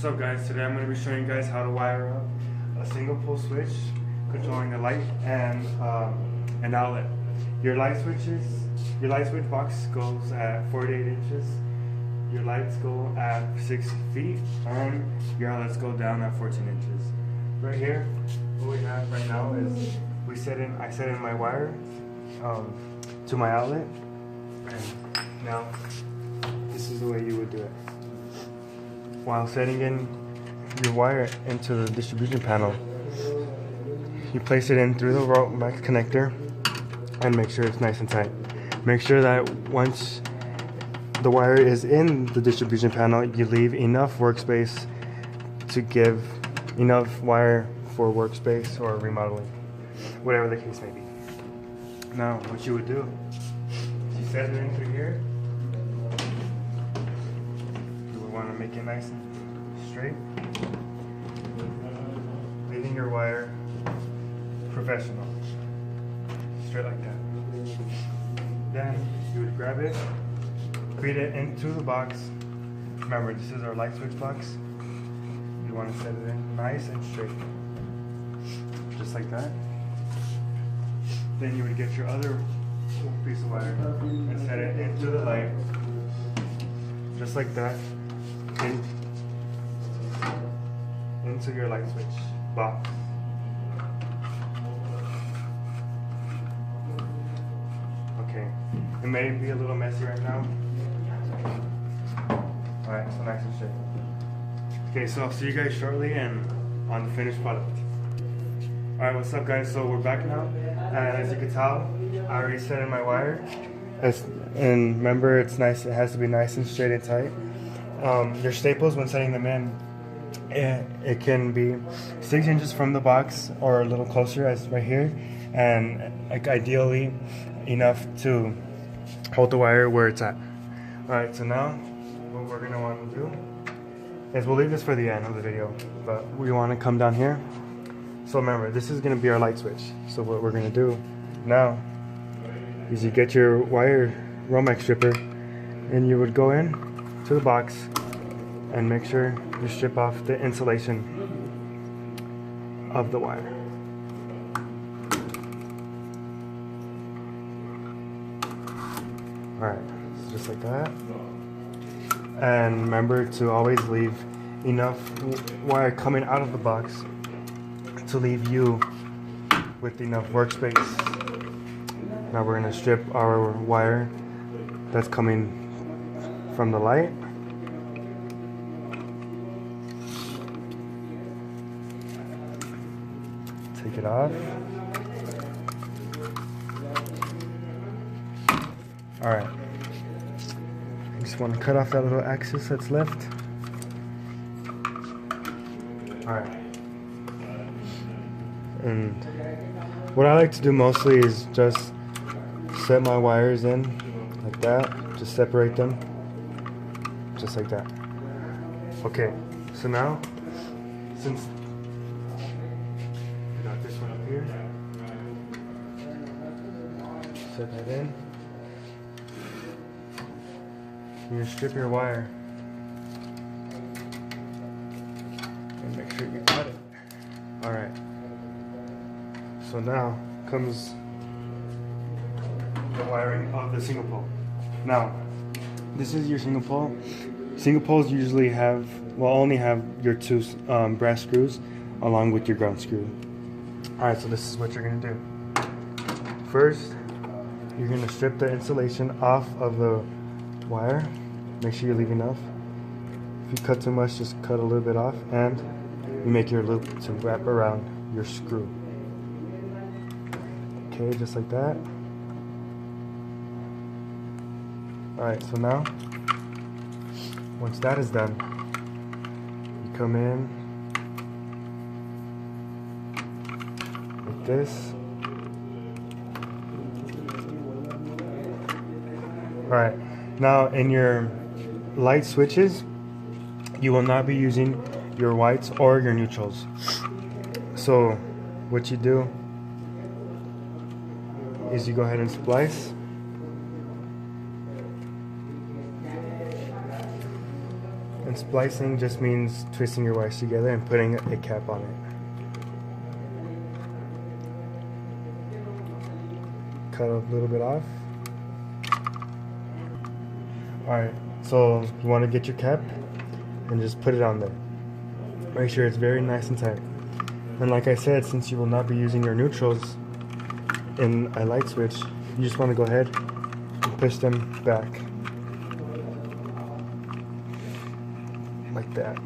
What's up guys, today I'm going to be showing you guys how to wire up a single pole switch controlling a light and an outlet. Your light switch box goes at 48 inches, your lights go at 6 feet, and your outlets go down at 14 inches. Right here, what we have right now is I set in my wire to my outlet, and now this is the way you would do it. While setting in your wire into the distribution panel, you place it in through the max connector and make sure it's nice and tight. Make sure that once the wire is in the distribution panel, you leave enough workspace to give enough wire for workspace or remodeling, whatever the case may be. Now, what you would do is you set it in through here. Want to make it nice and straight, leaving your wire professional, straight like that. Then you would grab it, feed it into the box. Remember, this is our light switch box. You want to set it in nice and straight, just like that. Then you would get your other piece of wire and set it into the light, just like that. Into your light switch box. Okay, it may be a little messy right now. Alright, so nice and straight. Okay, so I'll see you guys shortly and on the finished product. Alright, what's up guys? So we're back now, and as you can tell, I already set in my wire. And remember, it's nice. It has to be nice and straight and tight. Your staples, when setting them in, it can be 6 inches from the box or a little closer, as right here, and like ideally enough to hold the wire where it's at. Alright, so now what we're going to want to do is we'll leave this for the end of the video, but we want to come down here. So remember, this is going to be our light switch. So what we're going to do now is you get your wire Romex stripper and you would go in to the box and make sure you strip off the insulation of the wire. Alright, so just like that. And remember to always leave enough wire coming out of the box to leave you with enough workspace. Now we're going to strip our wire that's coming from the light. Take it off. Alright. I just want to cut off that little axis that's left. Alright. And what I like to do mostly is just set my wires in like that. Just separate them. Just like that. Okay, so now, since we got this one up here, set that in. You strip your wire and make sure you cut it. Alright, so now comes the wiring of the single pole. Now, this is your single pole. Single poles usually only have your two brass screws along with your ground screw. Alright, so this is what you're going to do. First, you're going to strip the insulation off of the wire. Make sure you leave enough. If you cut too much, just cut a little bit off, and you make your loop to wrap around your screw. Okay, just like that. Alright, so now, once that is done, you come in like this. Alright, now in your light switches, you will not be using your whites or your neutrals. So what you do is you go ahead and splice. Splicing just means twisting your wires together and putting a cap on it. Cut a little bit off. Alright, so you want to get your cap and just put it on there. Make sure it's very nice and tight. And like I said, since you will not be using your neutrals in a light switch, you just want to go ahead and push them back. Like that.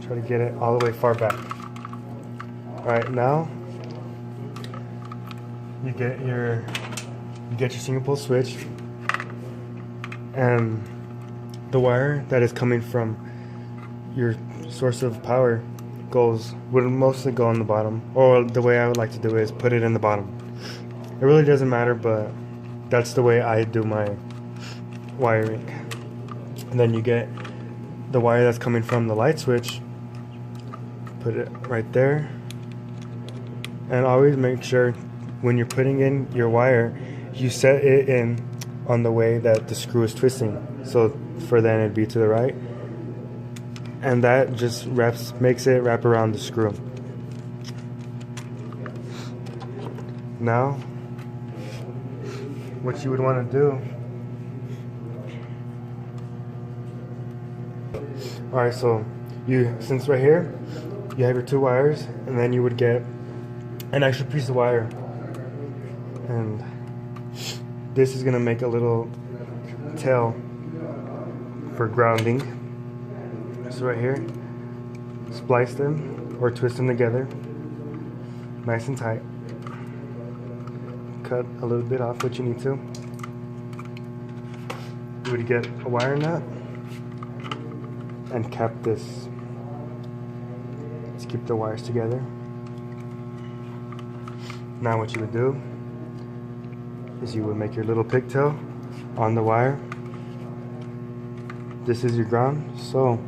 Try to get it all the way far back. Alright, now you get your single pole switch, and the wire that is coming from your source of power would mostly go on the bottom, or the way I would like to do it is put it in the bottom. It really doesn't matter, but that's the way I do my wiring. And then you get the wire that's coming from the light switch, put it right there, and always make sure when you're putting in your wire, you set it in on the way that the screw is twisting. So for then it'd be to the right, and that just makes it wrap around the screw. Now what you would want to do, alright, so since right here you have your two wires, and then you would get an extra piece of wire, and this is gonna make a little tail for grounding. So right here, splice them or twist them together nice and tight. Cut a little bit off what you need to. You would get a wire nut and cap this. Let's keep the wires together. Now what you would do is you would make your little pigtail on the wire. This is your ground, so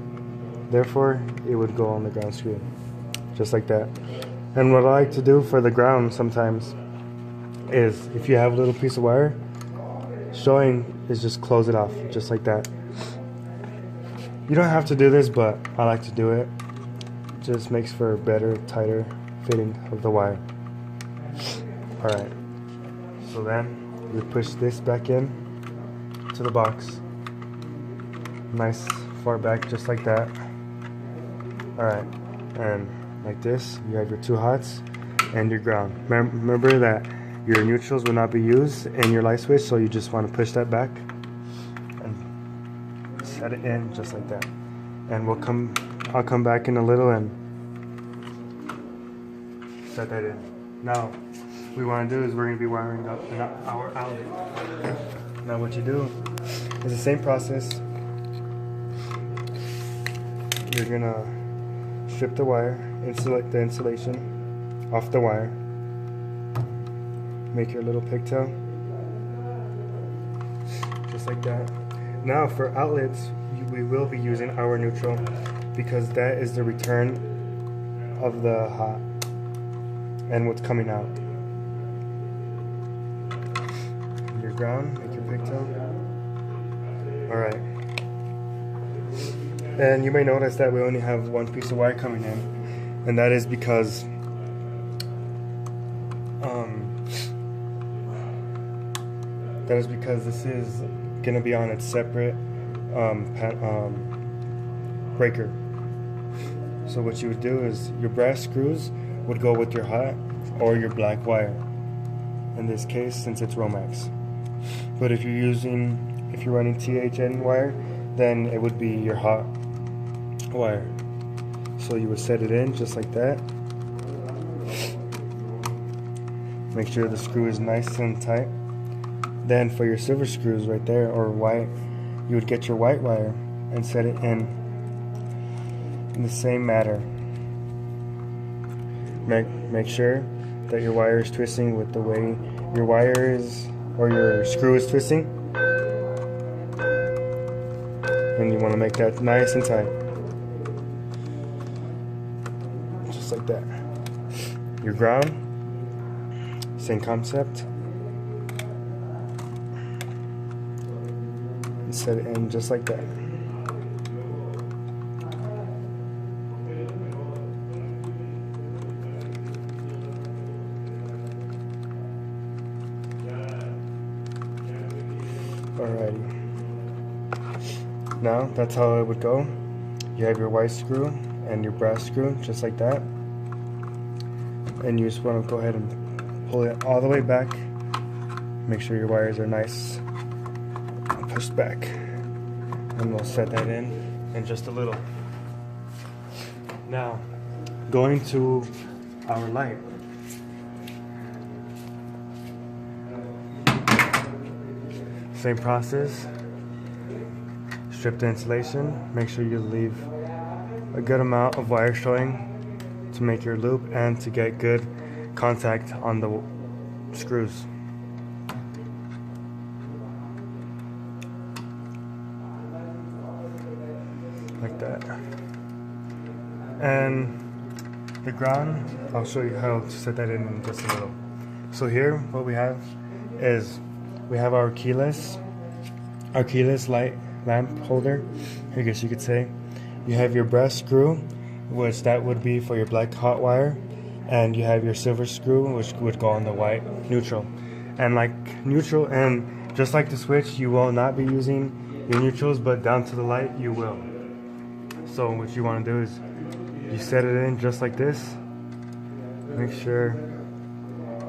therefore it would go on the ground screw, just like that. And what I like to do for the ground sometimes is, if you have a little piece of wire showing, is just close it off, just like that. You don't have to do this, but I like to do it. Just makes for a better, tighter fitting of the wire. Alright, so then we push this back in to the box. Nice far back, just like that. Alright, and like this, you have your two hots and your ground. Remember that your neutrals will not be used in your light switch, so you just want to push that back and set it in just like that. And I'll come back in a little and set that in. Now, what we want to do is we're going to be wiring up our outlet. Now what you do is the same process. You're going to strip the wire, insulate the insulation off the wire, make your little pigtail, just like that. Now for outlets, we will be using our neutral, because that is the return of the hot and what's coming out. Your ground, make your pigtail. Alright. And you may notice that we only have one piece of wire coming in, and that is because this is going to be on its separate breaker. So what you would do is your brass screws would go with your hot or your black wire, in this case, since it's Romex. But if you're running THN wire, then it would be your hot wire. So you would set it in just like that. Make sure the screw is nice and tight. Then for your silver screws right there, or white, you would get your white wire and set it in the same manner. Make sure that your wire is twisting with the way your wire is, or your screw is twisting. And you want to make that nice and tight. Just like that. Your ground, same concept. And set it in just like that. Alrighty. Now that's how it would go. You have your white screw and your brass screw, just like that. And you just want to go ahead and pull it all the way back. Make sure your wires are nice and pushed back. And we'll set that in just a little. Now, going to our light. Same process. Strip the insulation. Make sure you leave a good amount of wire showing to make your loop and to get good contact on the screws. Like that. And the ground, I'll show you how to set that in just a little. So here, what we have is we have our keyless light lamp holder, I guess you could say. You have your brass screw, which that would be for your black hot wire, and you have your silver screw, which would go on the white neutral. And like neutral, and just like the switch, you will not be using your neutrals, but down to the light you will. So what you want to do is you set it in just like this. Make sure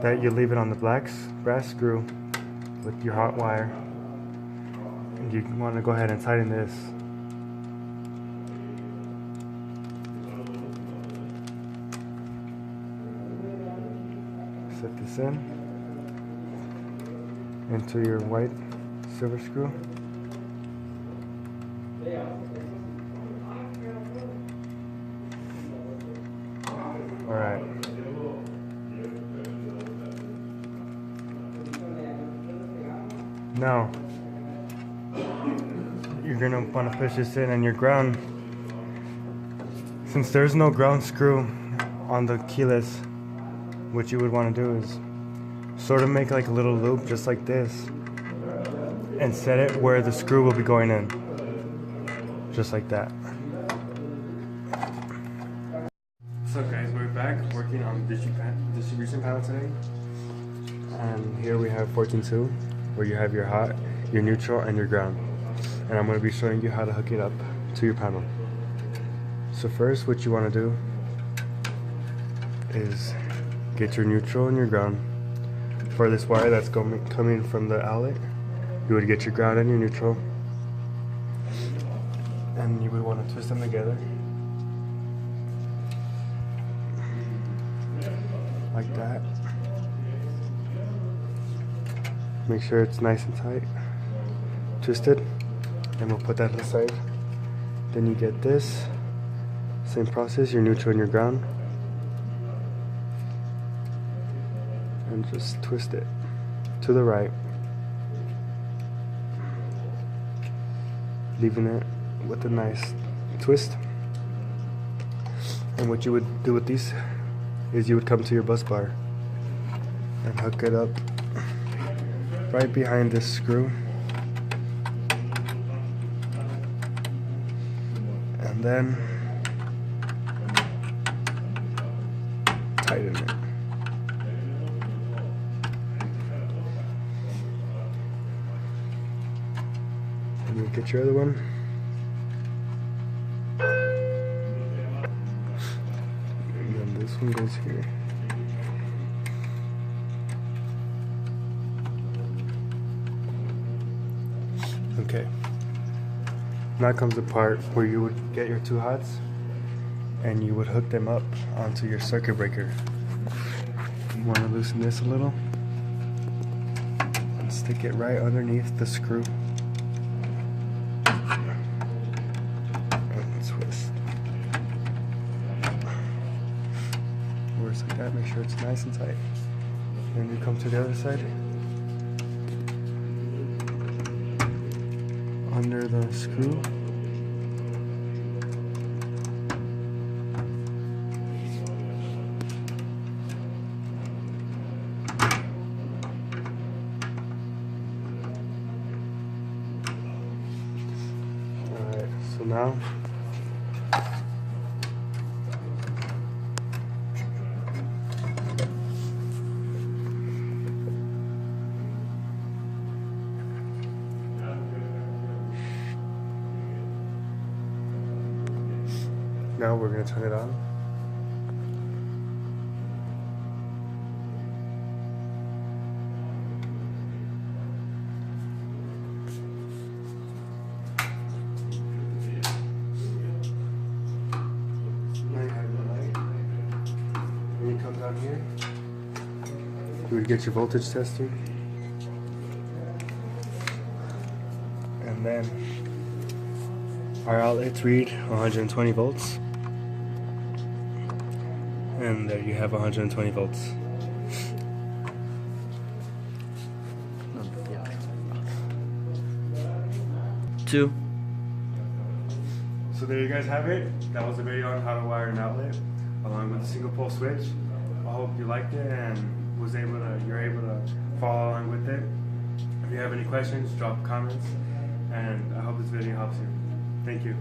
that you leave it on the brass screw with your hot wire. And you want to go ahead and tighten this. Set this in into your white silver screw. Alright. Now, you're going to want to push this in, and your ground, since there's no ground screw on the keyless, what you would want to do is sort of make like a little loop just like this and set it where the screw will be going in, just like that. So guys, we're back working on the distribution panel today, and here we have 14.2 where you have your hot, your neutral, and your ground, and I'm going to be showing you how to hook it up to your panel. So first, what you want to do is get your neutral and your ground. For this wire that's coming from the outlet, you would get your ground and your neutral, and you would want to twist them together like that. Make sure it's nice and tight, twisted, and we'll put that to the side. Then you get this same process, your neutral and your ground, and just twist it to the right, leaving it with a nice twist. And what you would do with these is you would come to your bus bar and hook it up right behind this screw, and then tighten it. And you get your other one. And then this one goes here. Okay. Now comes the part where you would get your two hots and you would hook them up onto your circuit breaker. You want to loosen this a little and stick it right underneath the screw and twist. Works like that. Make sure it's nice and tight. Then you come to the other side. Under the screw. Alright, so now Now we're going to turn it on. Now you have the light. When you come down here, you would get your voltage tester. And then our outlets read 120 volts. And there you have 120 volts. Two. So there you guys have it. That was a video on how to wire an outlet along with a single pole switch. I hope you liked it and you're able to follow along with it. If you have any questions, drop comments, and I hope this video helps you. Thank you.